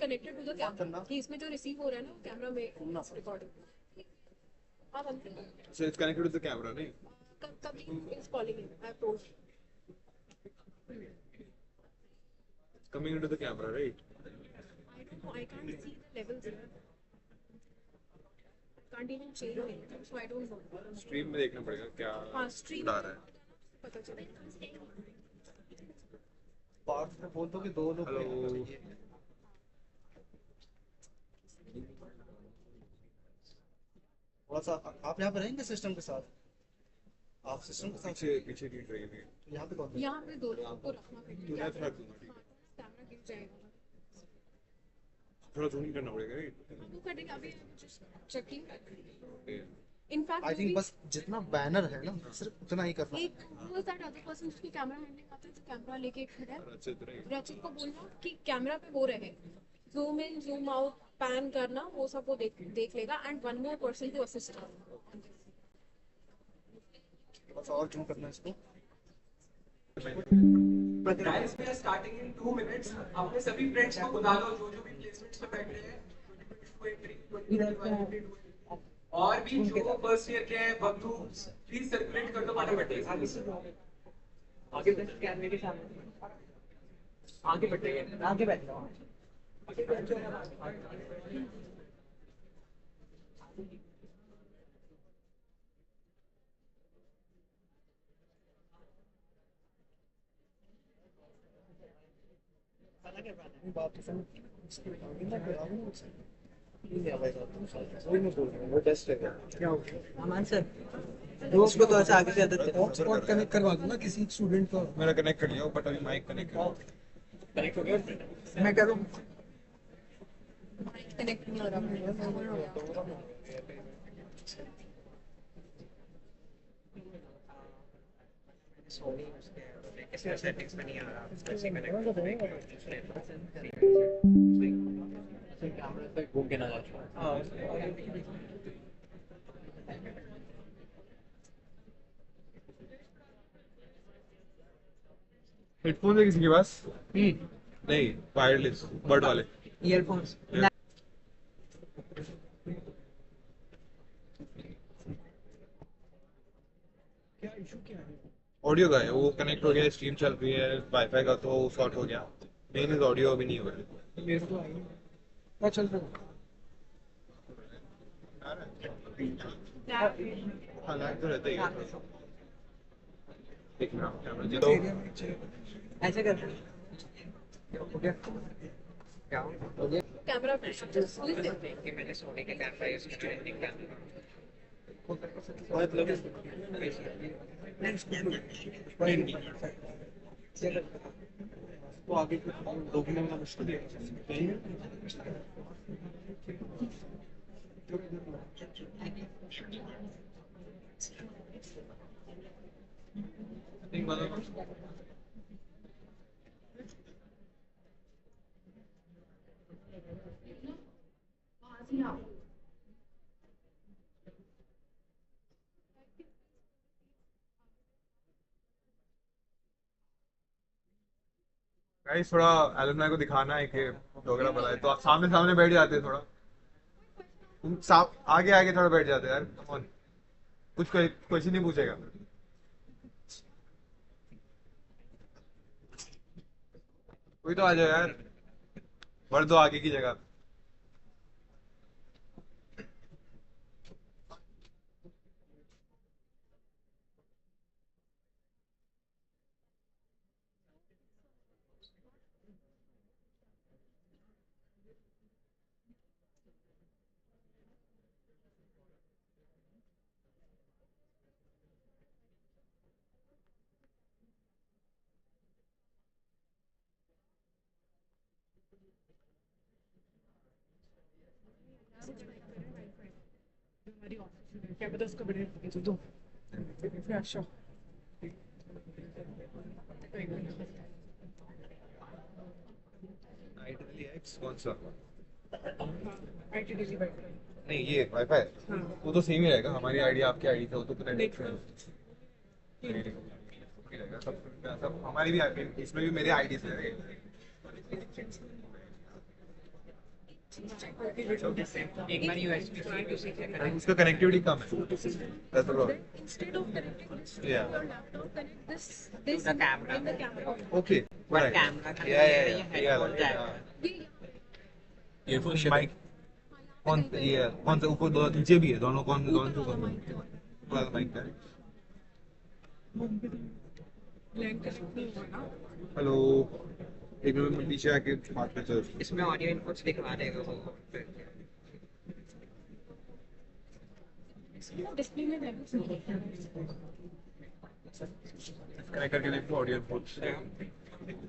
connected to the camera. कि इसमें जो receive हो रहा है ना कैमरा में recording. हाँ बनते हैं. So it's connected to the camera, नहीं? कभी is calling in. I have told. It's coming into the camera, right? I don't know. I can't see the levels here. I can't even change anything, so I don't know. Stream में देखना पड़ेगा क्या हाँ stream उड़ा रहा है. पता चलेगा. पार्ट में बोल दो कि 2 लोग चाहिए. थोड़ा सा आप यहाँ पे रहेंगे सिस्टम के साथ. आप सिस्टम के साथ पीछे रीड रहेगी. यहाँ पे कौन? यहाँ पे 2 लोगों को रखना पड़ेगा. तूने रख दूँगा, ठीक है. कैमरा गिर जाएगा. थोड़ा जूम करना पड़ेगा, right? वो करेंगे अभी. चेकिंग. इनफैक्ट आई थिंक बस जितना बैनर है ना सिर्फ उतना ही करना. एक वो दैट अदर पर्सन उसकी कैमरा हैंडलिंग आता है जो कैमरा लेके खड़ा है. रचित को बोलना कि कैमरा पे वो रहे. Zoom in zoom out pan करना वो सब वो देख लेगा. And one more person to assist. बस और जूम करना इसको. Guys, we are starting in 2 minutes. अपने सभी फ्रेंड्स को बुला लो जो भी प्लेसमेंट्स पे बैठ रहे हैं. 2022 और भी जो फर्स्ट ईयर के हैं बंधु प्लीज सर्कुलेट कर दो फटाफट. आगे बैठ कैमरे के सामने. आगे बैठे. आगे बैठ जाओ. आगे बैठ जाओ. बात तो सुन. वही मैं बोल रहा हूँ वो बेस्ट है. क्या हो गया अमान सर? दोस्त को तो ऐसा आगे से आदत है. हॉटस्पॉट कनेक्ट करवा दूंगा किसी स्टूडेंट को. मेरा कनेक्ट कर लिया हूँ बट अभी माइक कनेक्ट हो गया. मैं कह रहा हूँ कनेक्ट नहीं हो रहा. सोनी कैसे सेटिंग्स में नहीं आ रहा. कैसे कनेक्ट करेंगे कैमरा पे घूम के ना जाओ. हेडफोन है किसी के पास? नहीं, वायरलेस बर्ड वाले ईयरफोन्स. क्या इशू क्या है. ऑडियो का है. वो कनेक्ट हो गया, स्ट्रीम चल रही है. वाईफाई का तो शॉर्ट हो गया. मेन इज ऑडियो अभी नहीं हो रहा. मेरे को आई क्या चल रहा है. हालात तो रहता ही है. देखना कैमरा तो ऐसे करते हैं. हो गया क्या हो गया. कैमरा पे कि मैंने सोनी के कैमरा यूज किया है. कैमरा मतलब तो आगे रोकने में मुश्किल है. गाइस थोड़ा एलुमनाई को दिखाना है कि डोगरा भला है तो आप सामने सामने बैठ जाते हैं. थोड़ा तुम आगे आगे थोड़ा बैठ जाते हैं यार. Come on. कुछ क्वेश्चन नहीं पूछेगा. कोई तो आ जाए यार. भर दो आगे की जगह. क्या पता उसका बढ़िया तो अच्छा. कौन सा? नहीं ये वाईफाई वो तो सेम ही रहेगा. हमारी आईडी आपकी आईडी था वो तो कनेक्ट रहेगा. सब हमारी भी इसमें भी मेरे आईडी से रहेगा. एक बार USB C से कनेक्ट उसका कनेक्टिविटी कम है, that's the problem. Instead of connecting this to Yeah. your laptop, connect this to the camera. in the camera. Okay, But right. camera का Yeah. headphone jack है. ये earphone mic कौन ये कौन सा ऊपर दो नीचे भी है, दोनों दोनों से वाला कौन mic है। वाला माइक है? लैंड कनेक्ट नहीं हुआ ना। हेलो, एक मिनट पीछे आके बात कर चल. इसमें ऑडियो इनपुट्स दिखा देगा वो. डिस्प्ले में देना। कनेक्ट करके देखो ऑडियो इनपुट्स.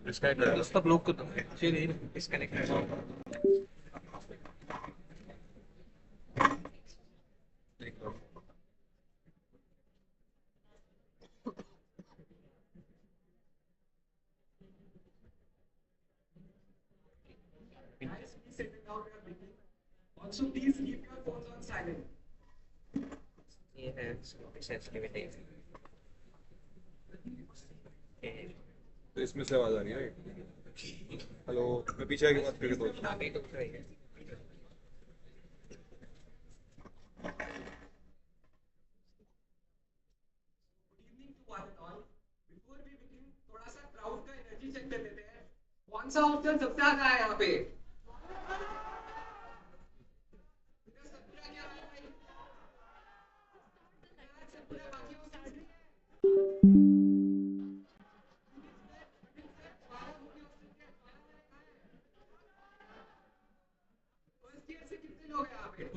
डिस्कनेक्ट कर. उसका ब्लॉक कर दो. चलिए डिस्कनेक्ट. देखो. Also, please keep your phones on silent. ये है sensitivity. तो इसमें से आवाज आ रही है. हेलो, मैं पीछे आके बात करके दो. आगे तो रही है. Before we begin, थोड़ा सा crowd का energy check कर लेते हैं. कौन सा ऑप्शन सबसे ज्यादा है यहाँ पे?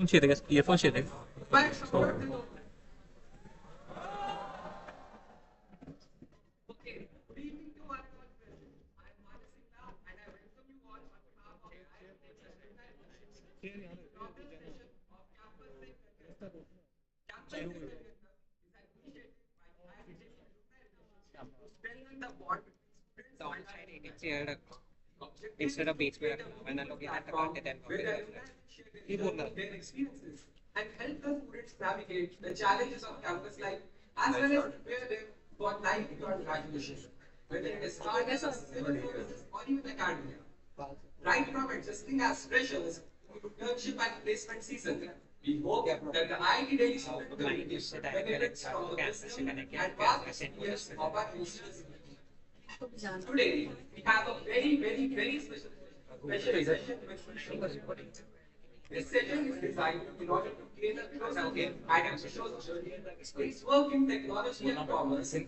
ईयरफोन चाहिए था. ईयरफोन चाहिए था. Instead of beats में रखना, वरना लोग यहाँ तक आते थे. ये बोल रहा their experiences and help the students navigate the challenges of campus life as well as prepare them for life beyond graduation, whether it is startups, civil services, or even academia. Right from adjusting as freshers to internship and placement season, we hope that the IIT Daily student community benefits from the wisdom and vast experience of our institutions. Today, we have a very special session with this session is designed in order to gain a closer look at Meesho's journey, its work in technology and commerce, and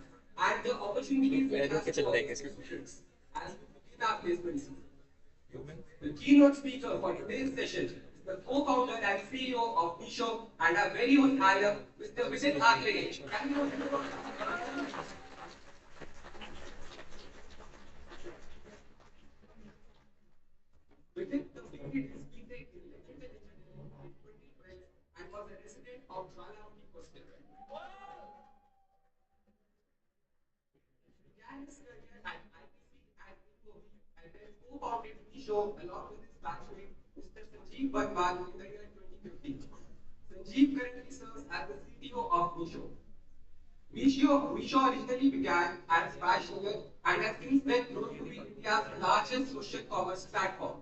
the opportunities it has for students as we begin our placement season. The keynote speaker for today's session is the co-founder and CEO of Meesho and our very own hire, Mr. Vidit Aatrey. Vidit completed his BTech in electrical engineering in 2012 and was a resident of Jwalamukhi Hostel. Began his career at IPC and CEOof and then co-founded Meesho along with his batchmate Mr. Sanjeev Barwal in the year 2015. Sanjeev currently serves as the CTO of Meesho. Meesho originally began as Fashionable and has since then grown to be India's largest social commerce platform.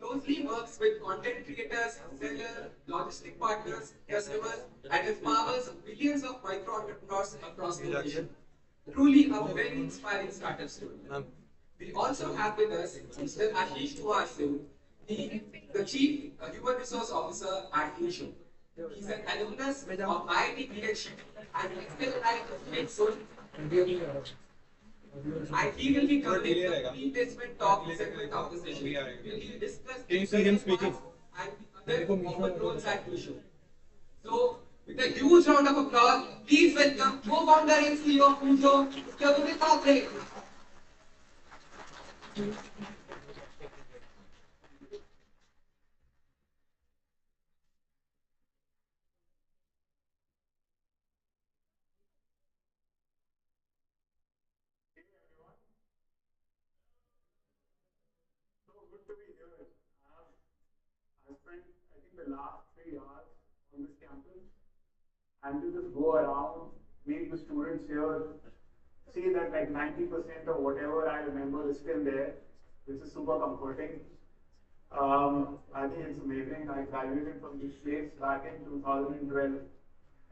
Closely works with content creators, sellers, logistic partners, customers, and empowers millions of micro entrepreneurs across the nation. Truly a very inspiring startup story. We also have with us Mr. Ashish Kumar Singh, the Chief Human Resource Officer at Meesho. He's an alumnus of IIT PhD and excellent at social. I he will be covering the pre-placement talk segment of the session. We will discuss Can you see him speaking? and the other common roles at Meesho. So, with a huge round of applause, please welcome co-founder and CEO of Meesho, Mr. Vidit Aatrey. Good to be here. I spent, I think, the last 3 hours on this campus, and to just go around, meet the students here, see that like 90% of whatever I remember is still there, which is super comforting. I think me, it's amazing. I graduated from this place back in 2012,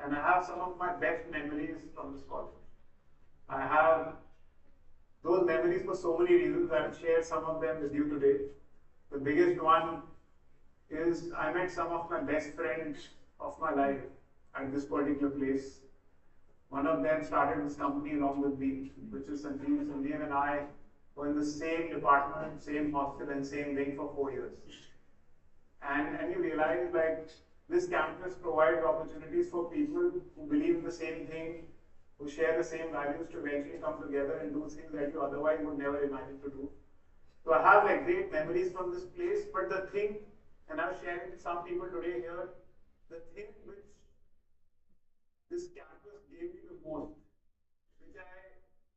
and I have some of my best memories from this college. I have those memories for so many reasons. I will share some of them with you today. The biggest one is I met some of my best friends of my life at this particular place. One of them started this company along with me, which is Sanjeev. Sanjeev and I were in the same department, same hostel, and same wing for 4 years. And you realize like this campus provides opportunities for people who believe in the same thing, who share the same values to eventually come together and do things that you otherwise would never imagine to do. So I have like great memories from this place, but the thing, and I've shared with some people today here, the thing which this campus gave me the most, which I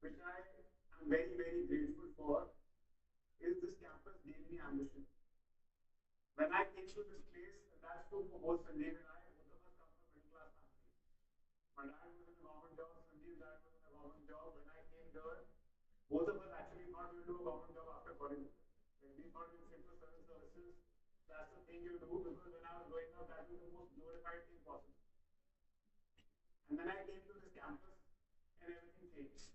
am very, very grateful for, is this campus gave me ambition. When I came to this place, and that's true for both Sanjeev and I, both of us come from middle class families. My dad was in a government job, Sanjeev's dad was in a government job. When I came here, both of us actually thought we'll do a government job after college. Like we thought we'll sit for civil services. That's the thing you'll do because when I was growing up, that was the most glorified thing possible. And then I came to this campus and everything changed.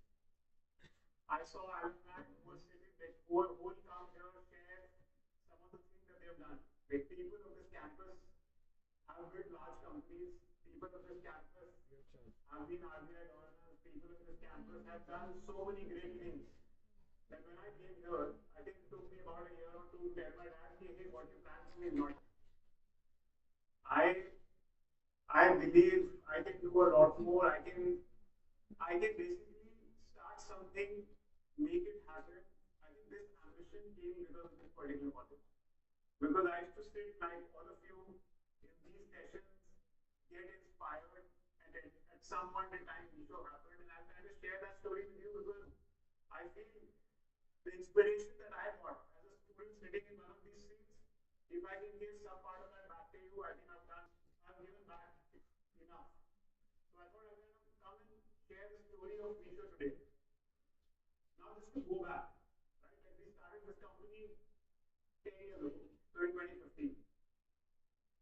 I saw alumni who were sitting, like, who will come here and share some of the things that they have done. Like people of this campus have built large companies. People of this campus have been RBI governors. People of this campus have done so many great things. That when I came here, I think it took me about a year or two to tell my dad, hey, what you plan for me is not. I believe I can do a lot more. I can basically start something, make it happen. I think this ambition came because of this particular model. Because I used to sit like all of you in these sessions, get inspired, and then at some point in time, Meesho happened, and I'm trying to share that story with you because I feel the inspiration that I got as a student sitting in one of these seats, if I can give some part of that back to you, I think I've given back enough. So I thought I'm going to come and share the story of Meesho today. Now just to go back, right? Like we started this company 10 years ago, so in 2015.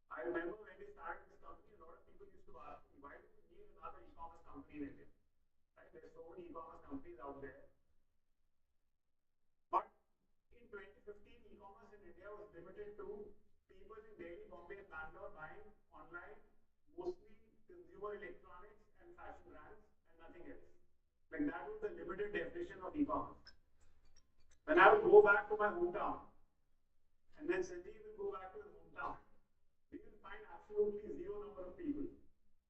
I remember when we started this company, a lot of people used to ask me, why do we need another e-commerce company in India? Right? There's so many e-commerce companies out there. But in 2015, e-commerce in India was limited to people in Delhi, Bombay, and Bangalore buying online, mostly consumer electronics and fashion brands, and nothing else. Like that was the limited definition of e-commerce. When I would go back to my hometown, and then Sanjeev will go back to his hometown, we will find absolutely zero number of people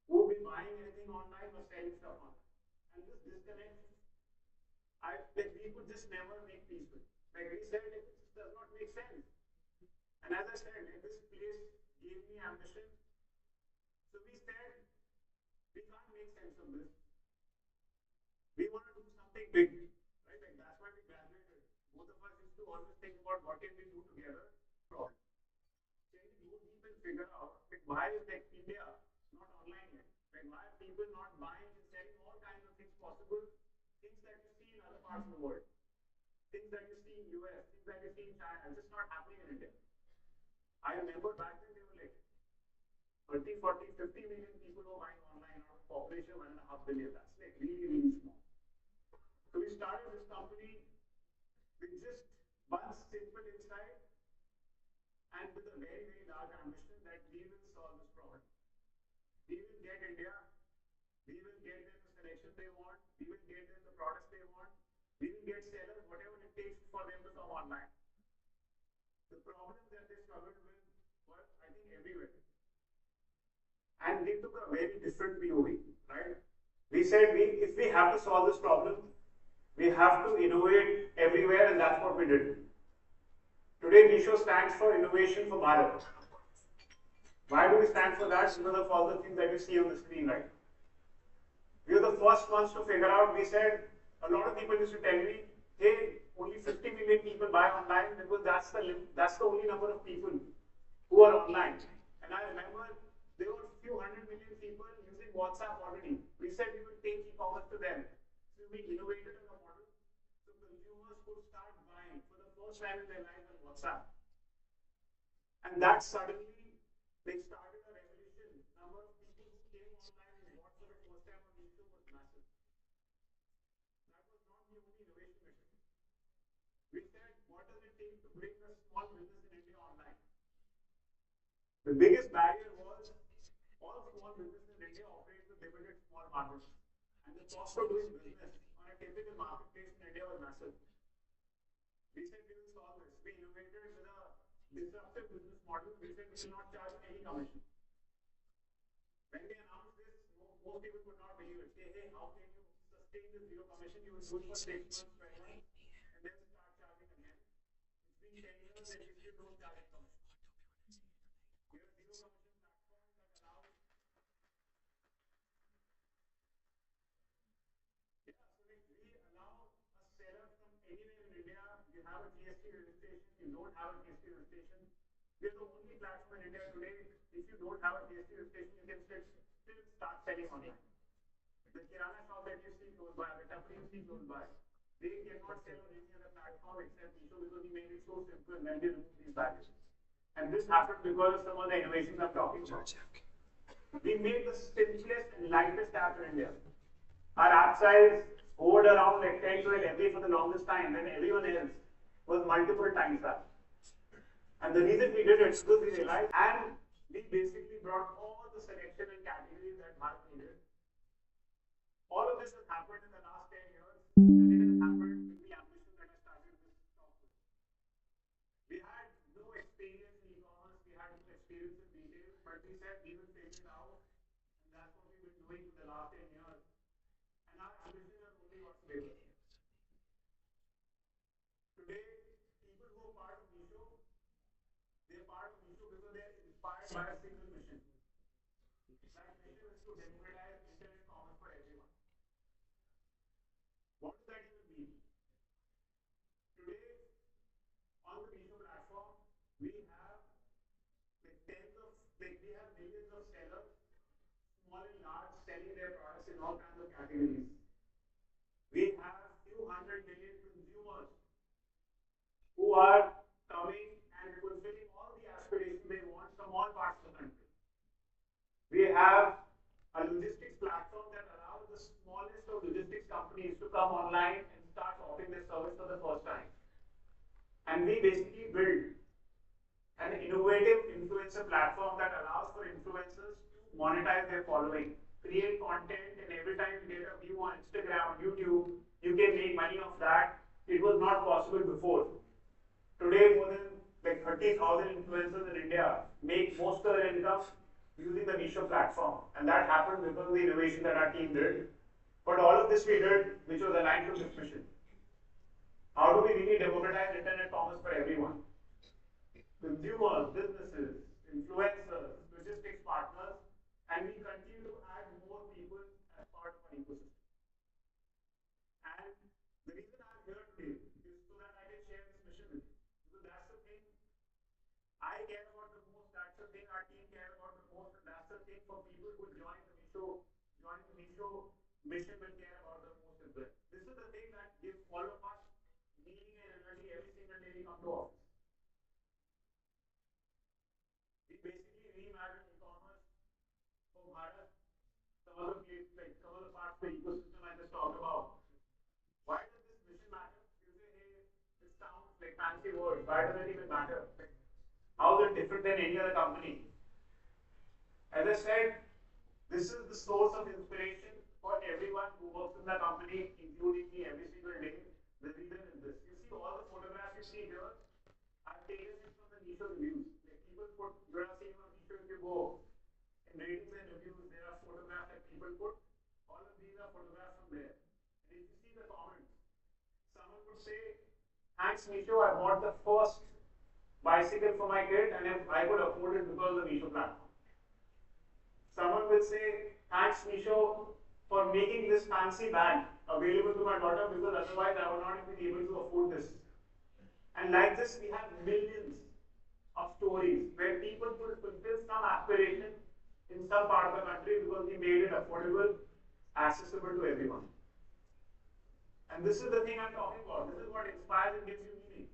who will be buying anything online or selling stuff online. And this disconnect, we could just never make peace with. Like we said, it just does not make sense. And as I said, like, this place gave me ambition. So we said, we can't make sense of this. We want to do something big, right? Like that's why we graduated. Both of us used to always think about what can we do together. Can we go deep and figure out like, why is like India not online yet? Like why are people not buying and selling all kinds of things possible? Things that you see in other parts of the world, things that you see in US, things that you see in China, it's just not happening in India. I remember back then they were like 30, 40, 50 million people were buying online out of population 1.5 billion. That's like really, really small. So we started this company with just one simple insight and with a very, very large ambition that we will solve this problem. We will get India, we will get them the selection they want, we will get them the products they want, we will get sellers, whatever it takes for them to come online. The problems that they struggled with were, I think, everywhere. And we took a very different POV, right? We said if we have to solve this problem, we have to innovate everywhere, and that's what we did. Today, Meesho stands for Innovation for Bharat. Why do we stand for that? Because of all the things that you see on the screen, right? We were the first ones to figure out. We said, a lot of people used to tell me, hey, only 50 million people buy online because that's the only number of people who are online. And I remember there were a few 100 million people using WhatsApp already. We said we will take e-commerce to them. So we innovated a model so consumers could start buying for the first time in their life on WhatsApp. And that suddenly started a revolution. Number of people who came online and bought for the first time on Meesho was massive. That was not the only innovation we did. We said, what does it take to bring a small business in India online? The biggest barrier was all small businesses in India operate with limited small markets. And the cost of doing business on a typical marketplace in India was massive. We said we will solve this. We innovated with a disruptive business model. We said we will not charge any commission. When we announced this, most people could not believe it. Say, hey, how can you sustain this zero commission? You will do it for 6 months, 12 months, and then start charging again. It's been 10 years and we still don't charge any commission. We are a zero commission platform that allows. Yeah, so we allow a seller from anywhere in India. You have a GST registration, you don't have a GST registration. We are the only platform in India today. If you don't have a GST registration, you can still start selling online. The kirana shop that you see close by, the tapri you see close by, they cannot sell on any other platform except Meesho because we made it so simple when we remove these barriers. And this happened because of some of the innovations I'm talking about. We made the simplest and lightest app in India. Our app size hovered around like 10 to 11 MB for the longest time, and everyone else was multiple times that. And the reason we did it is because we realized, and we basically brought all the selection and categories that Bharat needed. All of this has happened in the last 10 years, and it has happened with the ambition that I started this talk with. We had no experience in e-commerce, we had no experience in retail, but we said we will figure it out, and that's what we've been doing for the last 10 years. And our ambition has only got bigger. Today, people who are part of Meesho, they're part of Meesho because they're inspired by a single mission. That mission is to democratize internet commerce for everyone. What does that even mean? Today, on the Meesho platform, we have millions of sellers, small and large, selling their products in all kinds of categories. We have few hundred million consumers who are coming and fulfilling all the aspirations they want from all parts of the country. We have a logistics platform that allows the smallest of logistics companies to come online and start offering their service for the first time. And we basically build an innovative influencer platform that allows for influencers to monetize their following, create content, and every time you get a view on Instagram, YouTube, you can make money off that. It was not possible before. Today, more than like 30,000 influencers in India make most of their income using the Meesho platform, and that happened because of the innovation that our team did. But all of this we did, which was aligned to this mission. How do we really democratize internet commerce for everyone? Consumers, businesses, influencers, logistics partners, and we continue to add more people as part of our ecosystem. And the reason I'm here today is so that I can share this mission with you. Because that's the thing I care about the most, that's the thing our team cares about the most, and that's the thing for people who join the Meesho mission will care about the most as well. This is the thing that gives all of us meaning and energy every single day we come to office. We basically reimagine e-commerce for Bharat. Some of the parts of the ecosystem I just talked about. Why does this mission matter? You say, hey, it sounds like fancy words. Why does it even matter? How is it different than any other company? As I said, this is the source of inspiration for everyone who works in the company, including me every single day. The reason is this. You see all the photographs you see here, I've taken it from the Meesho reviews. Like people put, you're seeing on Meesho if you go, in ratings and reviews, there are photographs that people put. All of these are photographs from there. And if you see the comments, someone would say, thanks Meesho, I bought the first bicycle for my kid and I could afford it because of the Meesho platform. Someone will say, thanks Meesho for making this fancy bag available to my daughter because otherwise I would not have been able to afford this. And like this, we have millions of stories where people could fulfill some aspiration in some part of the country because we made it affordable, accessible to everyone. And this is the thing I'm talking about. This is what inspires and gives you meaning.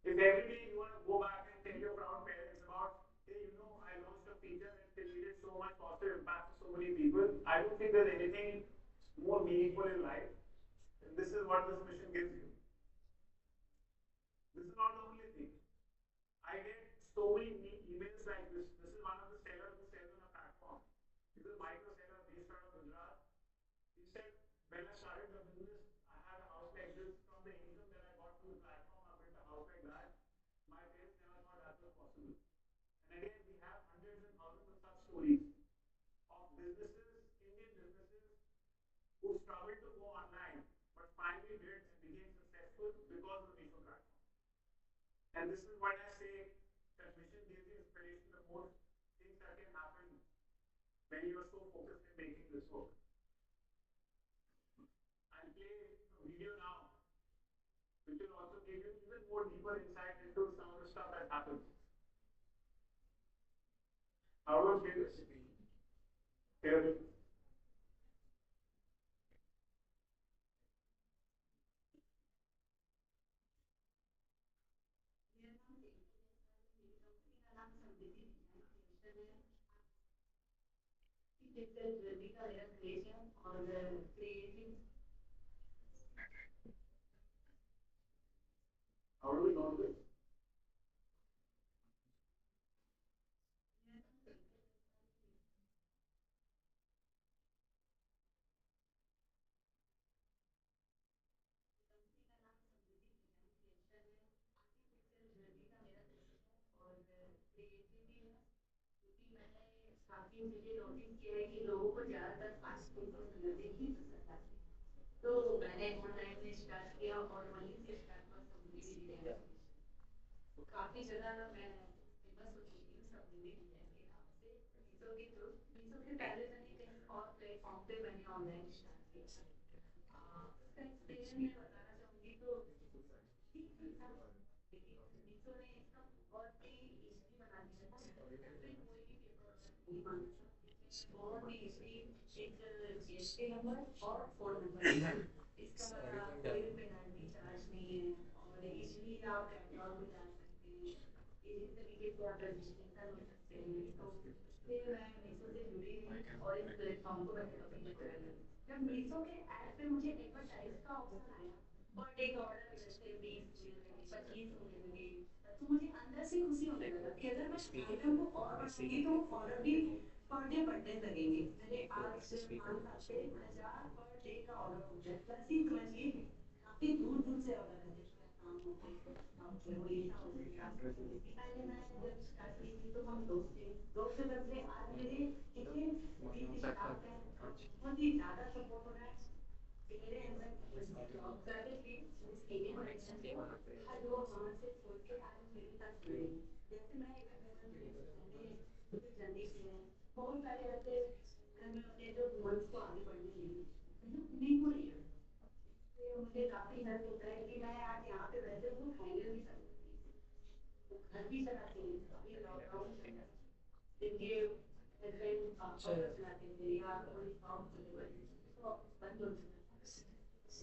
If every day you want to go back and tell your proud parents about so many people. I don't think there's anything more meaningful in life. And this is what this mission gives you. This is not the only thing. I get so many emails like this. This is one of the sellers who sells on a platform. He's a micro seller based out of Gujarat. He said, when I started the business, I had a house like this. From the income that I got from the platform, I built a house like that. My parents never thought that was possible. And again, we have hundreds and thousands of such stories of businesses, Indian businesses, who struggled to go online, but finally did and became successful because of the Meesho platform. And this is what I say, that mission gives you inspiration, the most things that can happen when you are so focused in making this work. I'll play a video now, which will also give you even more deeper insight into some of the stuff that happens. How do I play this? Here. How do we know this? काफी मुझे notice किया है कि लोगों को ज्यादातर fast food पसंद है ही पसंद आती है तो मैंने ऑनलाइन में स्टार्ट किया और वहीं से स्टार्ट हुआ सब्जी बिरयानी काफी जगह मैं फेमस हो चुकी हूँ सब्जी बिरयानी के नाम से मीशो के पहले मैंने कहीं और प्लेटफॉर्म पे मैंने ऑनलाइन स्टार्ट किया उसका एक्सपीरियंस मैं बताना चाहूँगी तो ठीक था लेकिन मीशो ने इसका बहुत ही इजी बना दिया था कोई भी पेपर बहुत ही इजी एक जीएसटी नंबर और फोन नंबर इसका कोई भी पेनल्टी चार्ज नहीं है और इजीली आप कैटलॉग में डाल सकते हैं इसी तरीके से आप रजिस्ट्रेशन कर सकते हैं तो फिर मैं मीशो से जुड़ी हुई और इस प्लेटफॉर्म को मैंने कभी किया जब मीशो के ऐप पे मुझे एडवर्टाइज का ऑप्शन आया पर डे का ऑर्डर जैसे 20 25 होने लगे तो मुझे अंदर से खुशी होने लगा कि अगर मैं आइटम को और बढ़ाऊंगी तो ऑर्डर भी पर डे बढ़ने लगेंगे मैंने आज से 5,000 पर डे का ऑर्डर हो गया प्लस ही समझिए काफी दूर दूर से ऑर्डर है जिसका काम होता है पहले मैं जब स्टार्ट की थी तो हम दोस्त से बदले आज मेरे कितने 20 स्टाफ हैं बहुत ही ज्यादा सपोर्ट हो रहा है मेरे अंदर प्राइवेटली स्कीमें और एक्शन से हर लोग वहाँ से छोड़ के आज मेरे साथ जुड़े जैसे मैं जल्दी से बहुत सारे ऐसे मैं अपने जो गोल्स को आगे बढ़ने के लिए नहीं हो रही है तो मुझे काफी हेल्प होता है कि मैं आज यहाँ पे वैसे हूँ फाइनल भी सकती हूँ घर भी चलाती हूँ अभी लॉकडाउन चल रहा है इनके हस्बैंड पापा चलाते थे या कोई काम तो बंद हो चुका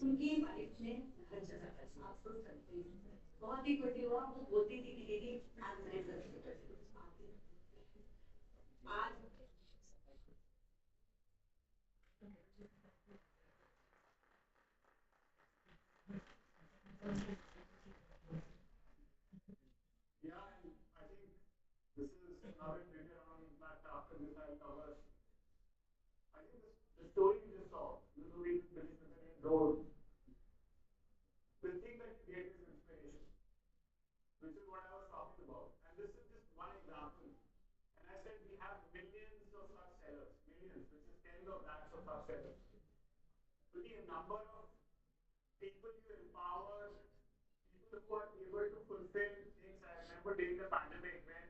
उनकी वाइफ ने हर जगह आप सोच सकते हैं बहुत ही खुशी हुआ वो बोलती थी कि दीदी आज मेरे घर आज Yeah, and I think this is another video on impact after this I'll cover. I think the story you just saw, this will be finished within a door. The thing that creates is inspiration, which is what I was talking about. And this is just one example. And I said we have millions of such sellers, millions, which is tens of lakhs of such sellers. So the number of people you empower, people who are able to fulfill things. I remember during the pandemic when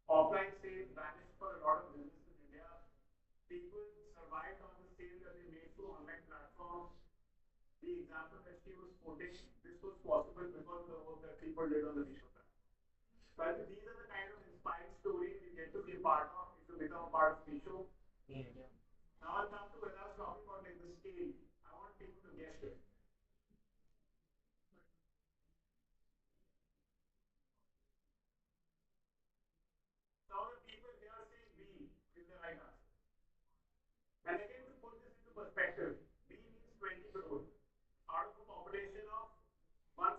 offline sales vanished for a lot of businesses in India, people survived on the sales that they made through online platforms. The example that she was quoting, this was possible because of the work that people did on the Meesho platform. So I think these are the kind of inspiring stories you get to be a part of if you become a part of Meesho. Now I'll come to when I was talking about like the scale. I want people to guess it. Some of the people here say B is the right answer.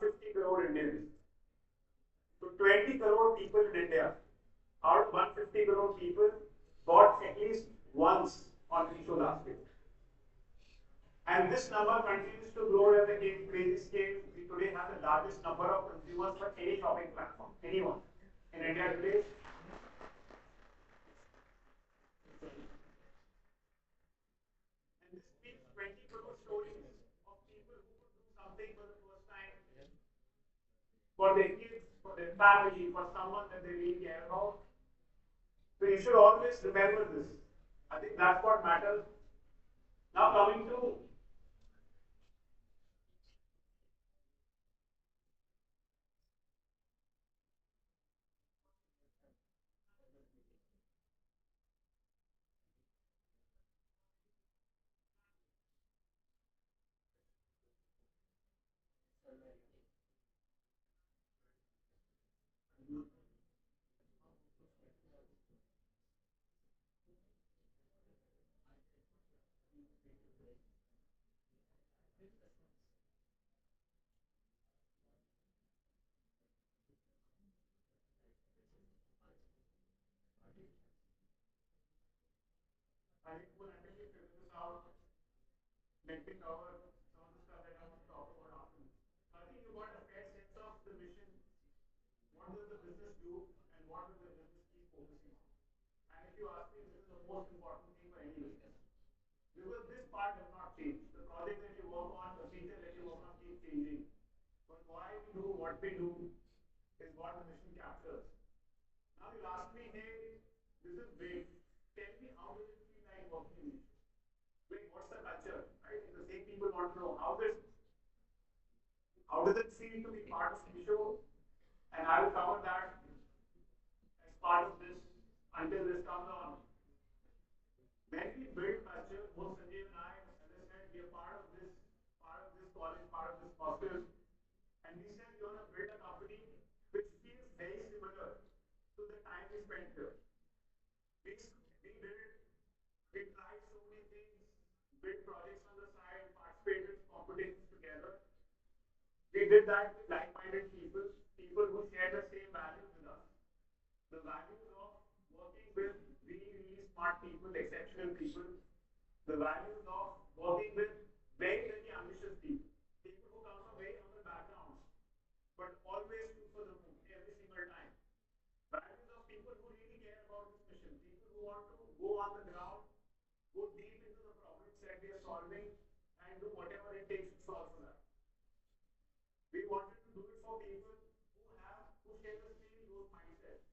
150 crore Indians. So 20 crore people in India, out of 150 crore people, bought at least once on Meesho last year. And this number continues to grow at a crazy scale. We today have the largest number of consumers for any shopping platform, anyone in India today. And this means 20 crore stories of people who could do something for the first time for their kids, for their family, for someone that they really care about. So you should always remember this. I think that's what matters. Now coming to I think we'll actually figure this out. Let me cover some of the stuff that I want to talk about after. So I think you got a fair sense of the mission. What does the business do and what does the business keep focusing on? And if you ask me, this is the most important thing for any business. Because this part does not change. The project that you work on, the feature that you work on keeps changing. But why we do what we do is what the mission captures. Now you ask me, hey, this is big. Tell me how does it feel like working in Meesho? Like what's the culture? Right? The same people want to know how does it feel to be part of Meesho? And I will cover that as part of this until this comes on. When we build culture, both Sanjay and I, as I said, we are part of this college, part of this hostel, and we said we want to build a company which feels very similar to the time we spent here. We tried so many things, built projects on the side, participated in competitions together. We did that with like-minded people, people who share the same values with us. The values of working with really, really smart people, exceptional people. The values of working with very, very ambitious people. People who come from very humble backgrounds, but always shoot for the moon every single time. Values of people who really care about this mission. People who want to go on the ground, go deep into the problems that we are solving, and do whatever it takes to solve for that. We wanted to do it for people who share the same growth mindset.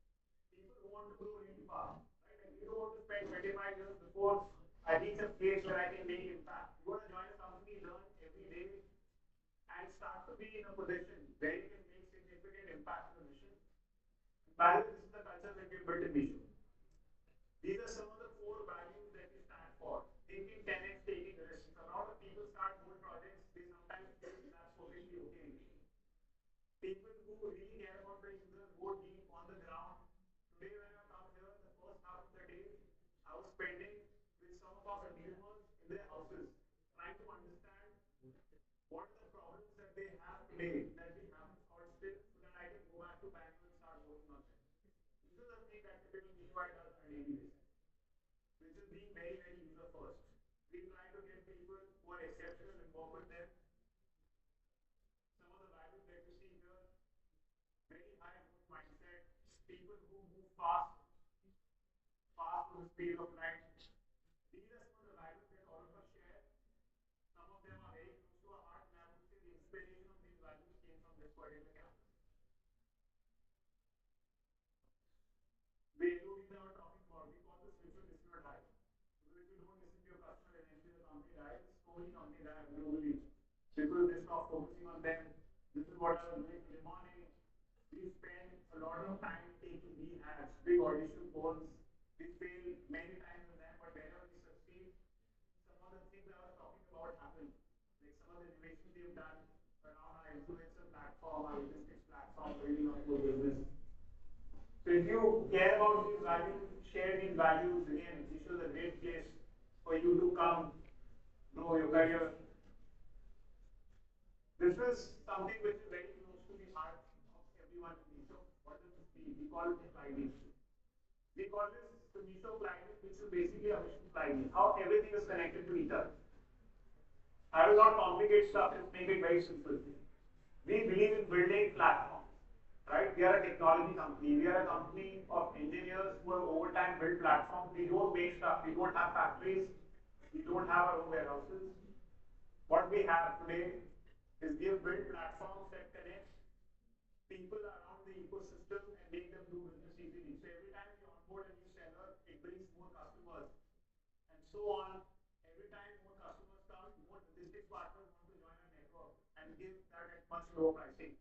People who want to grow really fast. Right? And you don't want to spend 25 years before I reach a place where I can make impact. You want to join a company, learn every day, and start to be in a position where you can make significant impact on the mission. By the way, this is the culture that we have built in Meesho. These are some of the core values that we stand for. Thinking 10x, taking risks. A lot of people start good projects, they sometimes feel that's perfectly okay. People who really care about the user go deep on the ground. Today, when I come here, the first half of the day, I was spending with some of our consumers in their houses, trying to understand what are the problems that they have today that we haven't solved still, so that I can go back to Bangalore and start working on them. This is the thing that typically UI does on a daily basis, which is being very, very user first. We try to get people who are exceptional and work with them. Some of the values that you see here, very high growth mindset, people who move fast, fast to the speed of light. These are some of the values that all of us share. Some of them are very close to our heart, and I would say the inspiration of these values came from this particular campus. The LODs that we're talking about, we call this mutual listener diet. Because if you don't listen to your customer, eventually the company dies. So many companies die globally because they stop focusing on them. This is what I was doing in the morning. We spend a lot of time taking big ads, big audition calls. We fail many times in them, but whenever we succeed, some of the things I was talking about happen. Like some of the innovations we've done around our influencer platform, our logistics platform, building up your business. So if you care about these values, share these values, again, this is a great place for you to come grow your career. This is something which is very close to the heart of everyone in Meesho. What does this mean? We call it flywheel. We call this the Meesho flywheel, which is basically a mission flywheel. How everything is connected to each other. I will not complicate stuff, just make it very simple. We believe in building platforms, right? We are a technology company. We are a company of engineers who have over time built platforms. We don't make stuff. We don't have factories. We don't have our own warehouses. What we have today is we have built platforms that connect people around the ecosystem and make them do business easily. So every time you onboard a new seller, it brings more customers and so on. Every time more customers come, more logistics partners want to join our network and give that at much lower pricing.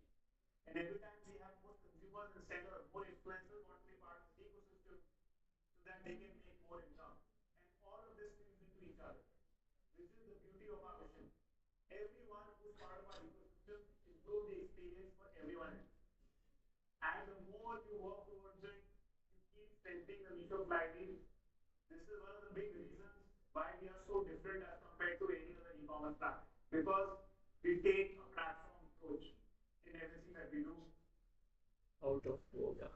And every time we have more consumers and sellers, more influencers want to be part of the ecosystem so that they can make more income. And all of this feeds into each other. This is the beauty of our mission. Everyone who's part of our ecosystem improve the experience for everyone else. And the more you work towards it, you keep strengthening the Meesho flywheel. This is one of the big reasons why we are so different as compared to any other e-commerce platform. Because we take a platform approach in everything that we do. Out of yoga.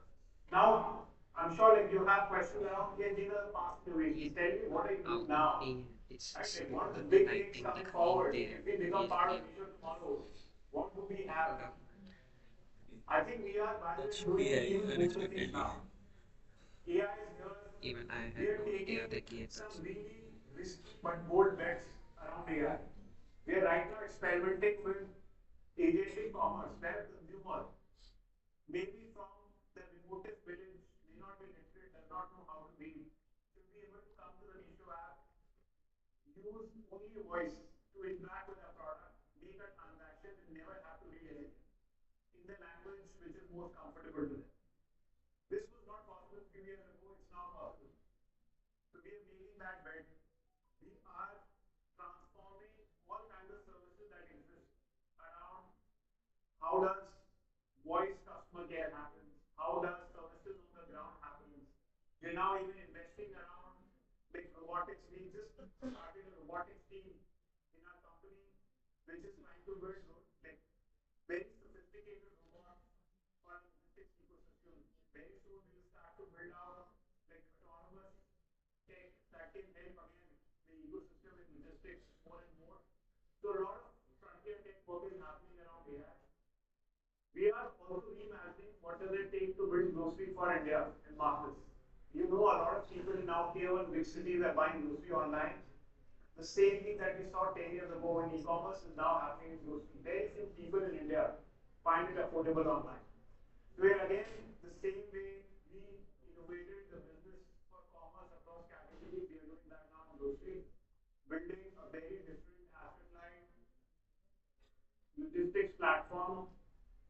Now, I'm sure like you have questions around here, these are past innovations. Tell me, what are you doing now? It's Right, like, what are the big things coming forward? If we become part of Meesho tomorrow, what do we have? I think we are by the way doing multiple things now. AI is here. Even I We are had no idea taking that he had some such. really risky but bold bets around AI. We are right now experimenting with agentic commerce, where the consumer, maybe from the remotest village, may not be literate, does not know how to read, should be able to come to the Meesho app, use only voice to interact with a product, make a transaction, and never have to read anything in the language which is most comfortable to them. This was not possible a few years ago, it's now possible. So we are making that bet. We are transforming all kinds of services that exist around how does voice customer care happen, how does services on the ground happen. We're now even investing around like robotics. We just started a robotics team in our company, which is trying to build like very sophisticated robots for our logistics ecosystem. Very soon we'll start to build out like autonomous tech that can help again the ecosystem in logistics more and more. So a lot of frontier tech work is happening around AI. We are also reimagining what does it take to build grocery for India and markets. You know, a lot of people now tier 1 big cities are buying grocery online. The same thing that we saw 10 years ago in e-commerce is now happening in grocery. Very few people in India find it affordable online. Where again, the same way we innovated the business for commerce across categories, we are doing that now in grocery, building a very different asset-light logistics platform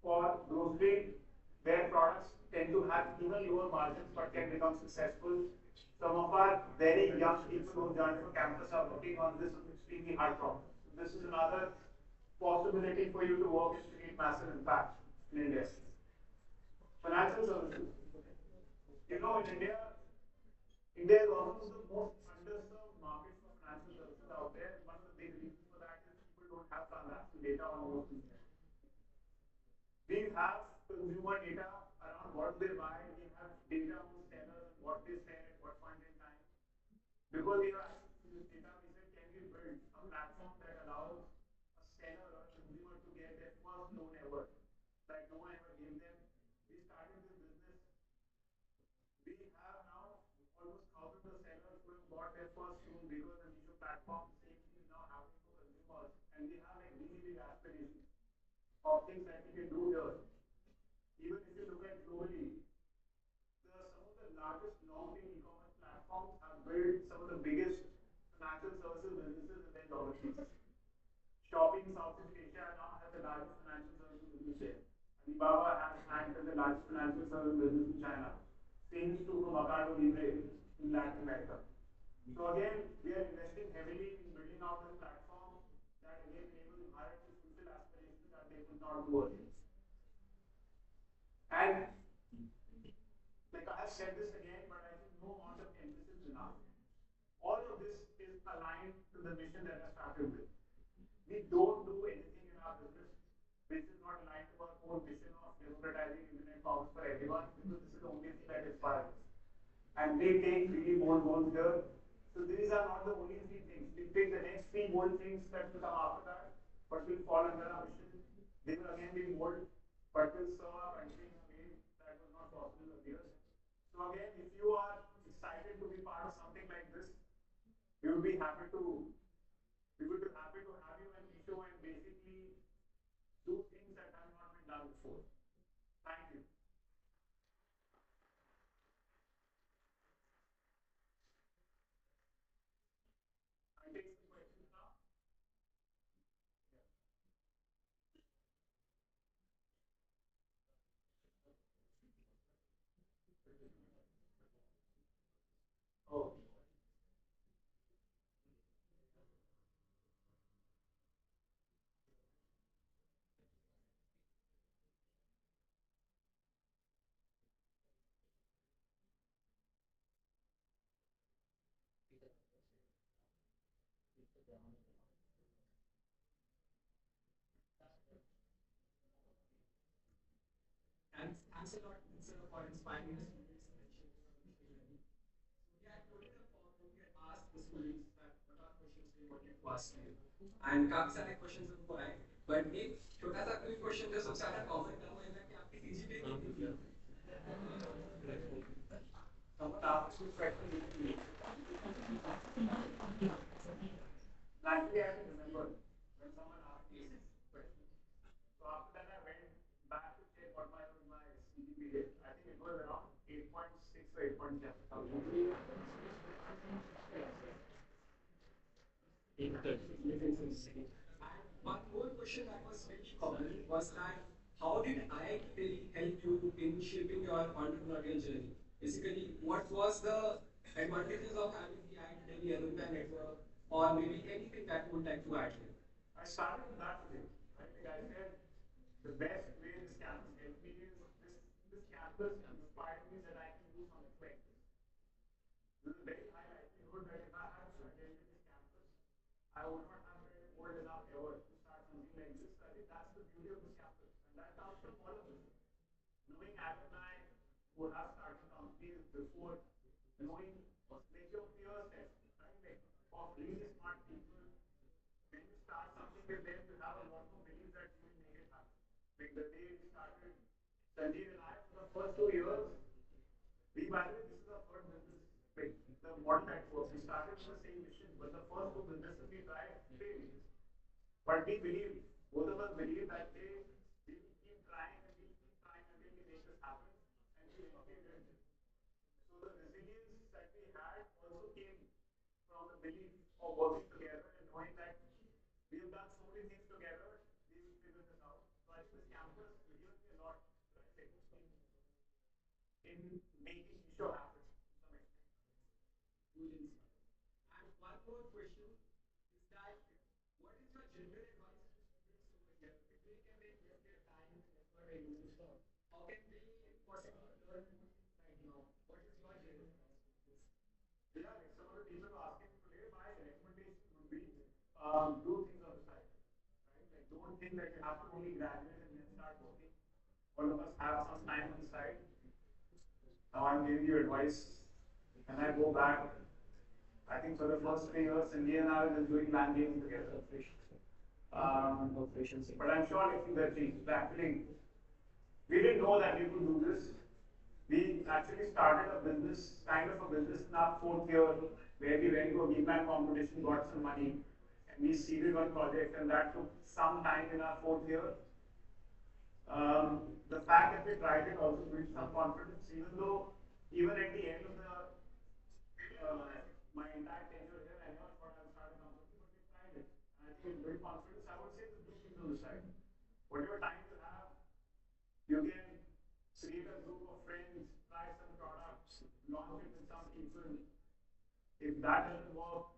for grocery, where products tend to have even lower margins but can become successful. Some of our very young people who joined from campus are working on this extremely hard problem. So this is another possibility for you to work and create massive impact in India. Financial services. You know, in India, India is one of the most underserved markets for financial services out there. One of the big reasons for that is people don't have transaction data on most things. We have consumer data around what they buy. We have data on sellers, what they sell at what point in time. Because we have access to this data, we said, can we build a platform that allows a seller or a consumer to get their first loan ever, like no one ever gave them. We started this business. We have now almost thousands of sellers who have got their first loan because the Meesho platform, the same thing is now happening for consumers. And we have like really big aspirations of things that we can do here. Even if you look at globally, some of the largest long-tail e-commerce platforms have built some of the biggest financial services businesses in their geographies. Shopping Southeast Asia now has the largest financial services business there. Alibaba has ranked as the largest financial services business in China. Same is true for Mercado Libre in Latin America. So again, we are investing heavily in building out this platform that again enables Bharat to fulfill aspirations that they could not do earlier. And like I have said this again, but I think no amount of emphasis is enough. All of this is aligned to the mission that I started with. We don't do anything in our business which is not aligned to our core mission of democratizing internet commerce for everyone, because this is the only thing that inspires us. And they take really bold goals here. So these are not the only three things. We take the next three bold things that will come after that, but will fall under our mission. They will again be bold, but will serve our country in a way that was not possible earlier. So again, if you are excited to be part of something like this, we would be happy to have you and Meesho and basically do things that have not been done before. Thank you. I take some questions now. Oh. And thanks a lot, sir, for inspiring the students and shaping our mission journey. We had put in a form where we had asked the students that what are questions they wanted to ask you. And काफी सारे questions हमको आए, but एक छोटा सा कोई question जो सबसे ज्यादा कॉमन था वो है कि आपकी सीजीपीए कितनी थी? Someone asked me a question recently. Actually, I can remember when someone asked me this question. So after that, I went back to check what my CGPA. I think it was around 8.6 or 8.7. And one more question that was very common was that how did IIT really help you in shaping your entrepreneurial journey? Basically, what was the advantages of having the IIT Delhi alumni network, or maybe anything that you would like to add here? I started with that today. I think I said the best way this campus helped me is this campus inspired me that I can do something like this. There's a very high likelihood that if I had attended this campus, I would not have been old enough ever to start something like this. I think that's the beauty of this campus. And that comes from all of this. Knowing alumni who have started companies before, knowing like your peers, right? Like of really smart people. When you start something with them, you have a lot more belief that you will make it happen. Like the day we started, Sanjeev and I, for the first 2 years, by the way, this is our third business. Like the model that works. We started with the same mission, but the first two businesses we tried failed. But we believe, both of us believe that we will keep trying and we'll keep trying until we make this happen. And we eventually did. So the resilience that we had also came from the belief of working together and knowing that we have done so many things together, we will figure this out. So I think this campus gives me a lot, right? In making Meesho happen to some extent. Students. And one more question is that what is your general advice to students over here? If they can invest their time and effort in Meesho, how can they possibly learn right now? What is your general advice to this? Yeah, like some of the people are asking today, my recommendation would be do things on the side. Right? Like don't think that you have to only graduate and then start working. All of us have some time on the side. Now I'm giving you advice. And I go back, I think for the first 3 years, India and I were just doing LAN games together. But I'm sure like the things actually, we didn't know that we could do this. We actually started a business, kind of a business in our fourth year, where we went to a VPAN competition, got some money, and we seeded one project, and that took some time in our fourth year. The fact that we tried it also built some confidence, even at the end of my entire tenure here, I never thought I would start a company, but we tried it. And I think it built confidence. I would say the two things on the side. Whatever time you have, you can create a group of friends, try some products, launch it with some people. If that doesn't work,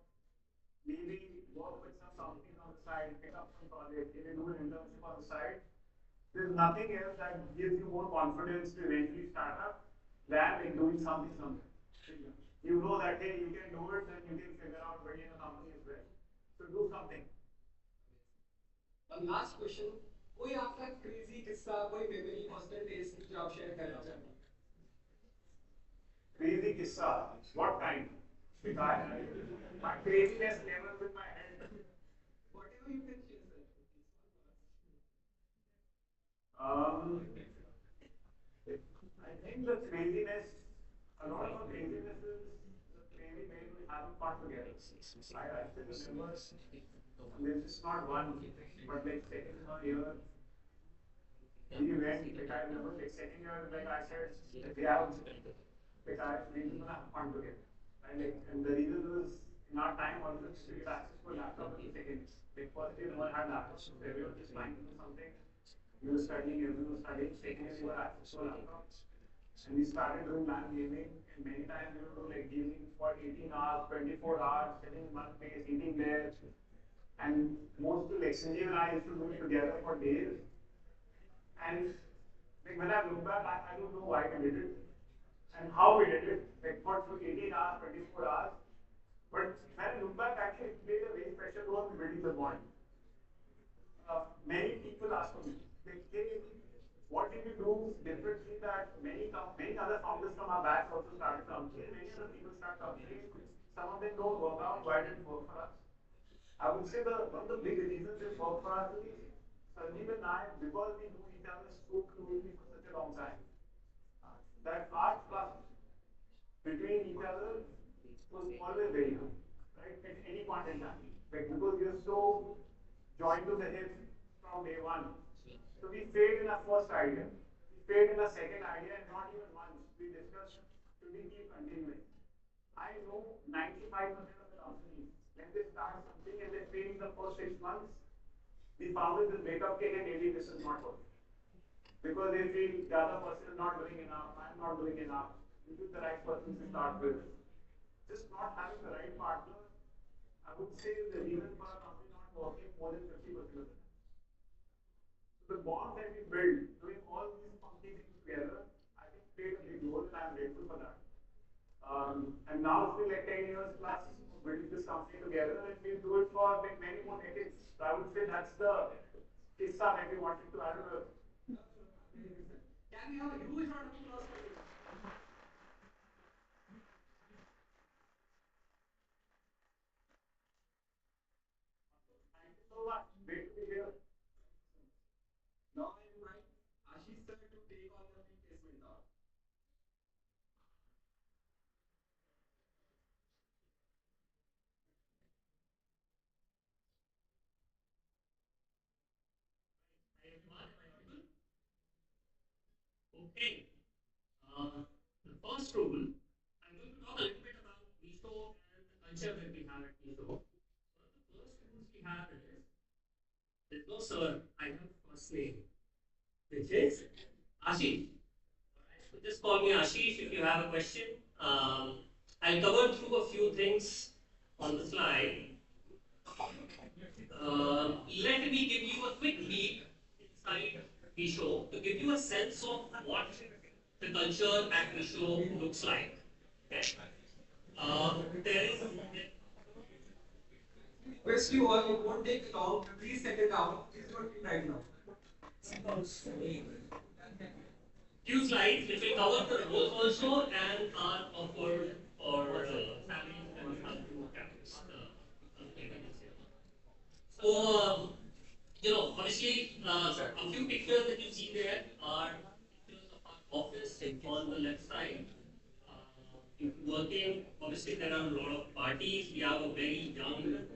maybe work with some companies on the side, pick up some projects, maybe do an internship on the side. There's nothing else that gives you more confidence to eventually start up than like doing something somewhere. You know that hey, you can do it, then you can figure out building a company as well. So do something. One last question कोई आपका crazy किस्सा, कोई memory, personal test जो आप share करना चाहते हैं? Crazy kissa. What kind? Because my craziness level with my head. Whatever you can share, sir. I think the craziness, a lot of the craziness is the crazy way we having fun together. I still remember, there's just not one, but like second year, we went, like I remember, like second year, like I said, we have, like we gonna have fun together. Right? Like, and the reason was in our time also to get access to a laptop in seconds. Like first year, no one had laptops, so everyone was trying to do something. You were studying, everyone was studying, second year, you got access to a laptop. And we started doing LAN gaming, and many times we would do like gaming for 18 hours, 24 hours, sitting in one place, eating there. And most of like Sanjeev and I used to do it together for days. And like when I look back, I don't know why we did it and how we did it. Like for 18 hours, 24 hours. But when I look back, actually it played a very special role in building the bond. Many people ask me, like, hey, what did you do differently that many other founders from our batch also started companies, many other people start companies, some of them don't work out, why did it work for us? I would say one of the big reasons it worked for us is Sanjeev and I, because we know each other so closely for such a long time, that our trust between each other was always very high, right? At any point in time. Like because we are so joined to the hip from day one. So we failed in our first idea. We failed in our second idea, and not even once. We discussed, should we keep continuing? I know 95% of the companies, when they start something and they fail in the first 6 months, the founders will wake up and maybe this is not working. Because they feel the other person is not doing enough, I'm not doing enough. This is the right person to start with. Just not having the right partner, I would say, is the reason for a company not working more than 50% of the time. So the bond that we build, doing all these funky things together, I think played a big role, and I'm grateful for that. And now it's been like 10 years plus building this company together, and we'll do it for like many more decades. So I would say that's the kissa that we wanted to, I don't know. Can we have a huge round of applause for you? Thank you so much. Great to be here. Now I invite Ashish sir to take on the replacement now. Hi everyone, am I audible? Okay. The first rule, I'm going to talk a little bit about Meesho and the culture that we have at Meesho. One of the first rules we have is there's no sir, I have a first name, which is Ashish. Alright, so just call me Ashish if you have a question. I'll cover through a few things on the slide. Let me give you a quick peek inside Meesho to give you a sense of what the culture at Meesho looks like. Okay. There is Request you all, it won't take long. Please set it down. Please don't do right now. few slides which will cover the roles also and are offered for families and campus. So, obviously, a few pictures that you see there are pictures of our office on the left side. If working, obviously, there are a lot of parties. We have a very young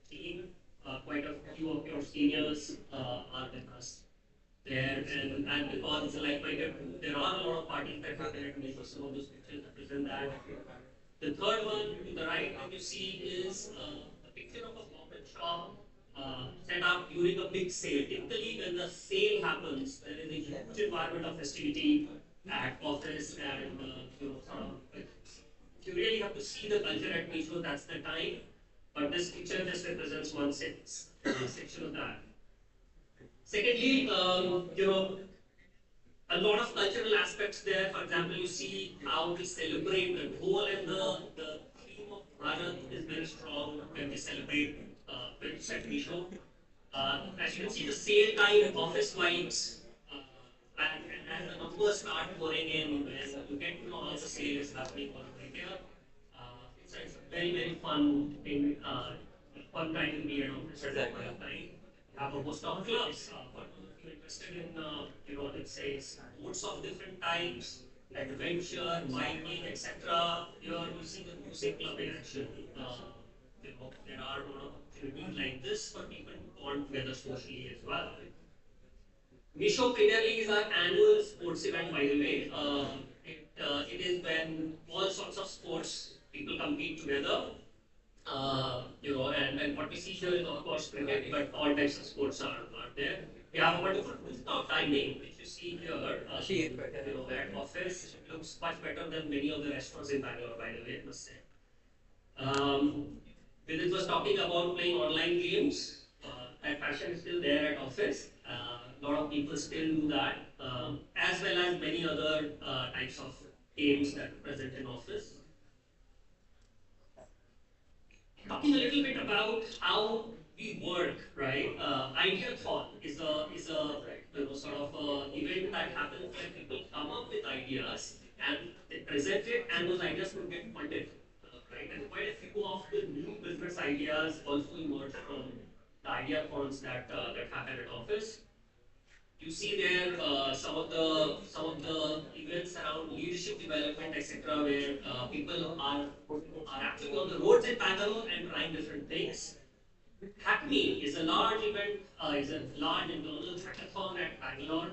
team. Quite a few of your seniors are with us there, and because it's a like-minded group, there are a lot of parties that happen at Meesho. Some of those pictures represent that. The third one to the right that you see is a picture of a pop-up shop set up during a big sale. Typically, when the sale happens, there is a huge environment of festivity at office, and if you really have to see the culture at Meesho, that's the time. But this picture just represents one section of that. Secondly, a lot of cultural aspects there. For example, you see how we celebrate the whole, and the theme of Bharat is very strong when we celebrate British at Meesho. As you can see, the sale time, office vibes, and as the numbers start pouring in, when you get to know how the sale is happening over here, it's a very, very fun thing, fun time to be an officer at that point of time. You have a host of clubs, for those of you interested in, let's say, sports of different types, adventure, biking, etc. You're using the music club in action. There are a lot of opportunities like this for people to bond together socially as well. Meesho Premier League is our annual sports event, by the way. It is when all sorts of sports people compete together. And what we see here is, of course, cricket, but all types of sports are there. We have a wonderful rooftop dining, which you see here. At office, it looks much better than many of the restaurants in Bangalore, by the way, I must say. Vidit was talking about playing online games. That passion is still there at office. A lot of people still do that, as well as many other types of games that are present in office. Talking a little bit about how we work, right? Ideathon is a sort of event that happens where people come up with ideas and they present it, and those ideas will get funded, right? And quite a few of the new business ideas also emerge from the ideathons that happen at office. You see there some of the events around leadership development, etc., where people are actually on the roads in Bangalore and trying different things. Hackme is a large event, is a large internal hackathon at Bangalore.